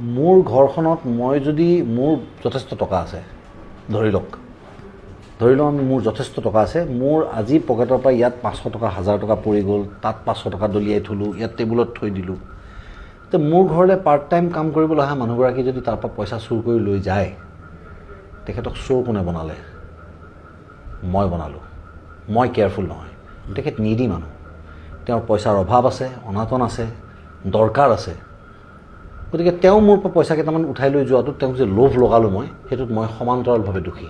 মোৰ ঘৰখনত মই যদি মোৰ যথেষ্ট টকা আছে ধৰি লওক আমি মোৰ যথেষ্ট টকা আছে মোৰ আজি পকেটৰ পৰা ইয়াত 500 টকা 1000 টকা পৰি গ'ল তাত 500 টকা দলিয়াই থলো ইয়াত টেবুলত থৈ দিলোঁ তে মোৰ ঘৰলৈ পাৰ্ট টাইম কাম কৰিবলৈ অহা মানুহগৰাকী যদি তাৰ পৰা পইচা চুৰ কৰি লৈ যায় তেখেতক চোৰ কোনে বনালে মই বনালোঁ মই কেয়াৰফুল নহয় তেখেত নিডি মানুহ তেওঁৰ পইচাৰ অভাৱ আছে অনাটন আছে দৰকাৰ আছে গতিকে তেওঁ মোৰ পৰা পইচা কেইটামান উঠাই লৈ যোৱাটো তেওঁক যে লোভ লগালোঁ মই সেইটোত মই সমান্তৰালভাৱে দুখী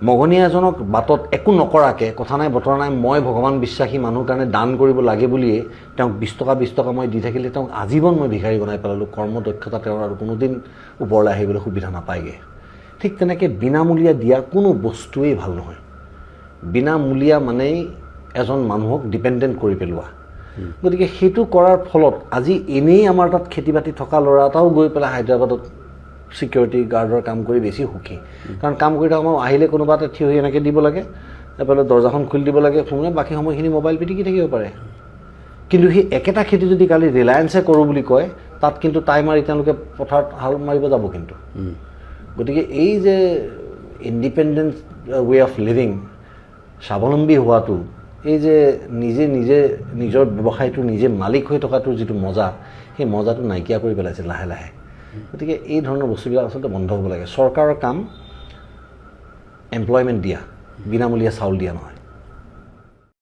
মগনীয়া এজনক বাটত একো নকৰাকৈ কথা নাই বতৰা নাই মই ভগৱান বিশ্বাসী মানুহৰ কাৰণে দান কৰিব লাগে বুলিয়ে তেওঁক 20 টকা মই দি থাকিলে তেওঁক আজীৱন মই ভিখাৰী বনাই পেলালোঁ কৰ্মদক্ষতা তেওঁৰ আৰু কোনোদিন ওপৰলৈ আহিবলৈ সুবিধা নাপায়গৈ ঠিক তেনেকৈ বিনামূলীয়া দিয়া কোনো বস্তুৱেই ভাল নহয় বিনামূলীয়া মানেই এজন মানুহক ডিপেণ্ডেণ্ট কৰি পেলোৱা গতিকে সেইটো কৰাৰ ফলত আজি এনেই আমাৰ তাত খেতি বাতি থকা ল'ৰা এটাও গৈ পেলাই হায়দৰাবাদত সিকিউৰিটি গাৰ্ডৰ কাম কৰি বেছি সুখী কাৰণ কাম কৰি থকা সময় আহিলে কোনোবা এটা থিয় হৈ এনেকৈ দিব লাগে এফালে দৰ্জাখন খুলি দিব লাগে শুনে বাকী সময়খিনি মোবাইল পিটিকি থাকিব পাৰে কিন্তু সেই একেটা খেতি যদি কালি ৰিলায়েন্সে কৰোঁ বুলি কয় তাত কিন্তু টাই মাৰি তেওঁলোকে পথাৰত হাল মাৰিব যাব কিন্তু গতিকে এই যে ইণ্ডিপেণ্ডেণ্ট ৱে অফ লিভিং স্বাৱলম্বী হোৱাটো এই যে নিজে নিজৰ ব্যৱসায়টো নিজে মালিক হৈ থকাটোৰ যিটো মজা সেই মজাটো নাইকিয়া কৰি পেলাইছে লাহে লাহে গতিকে এই ধৰণৰ বস্তুবিলাক আচলতে বন্ধ হ'ব লাগে চৰকাৰৰ কাম এমপ্লয়মেণ্ট দিয়া বিনামূলীয়া চাউল দিয়া নহয়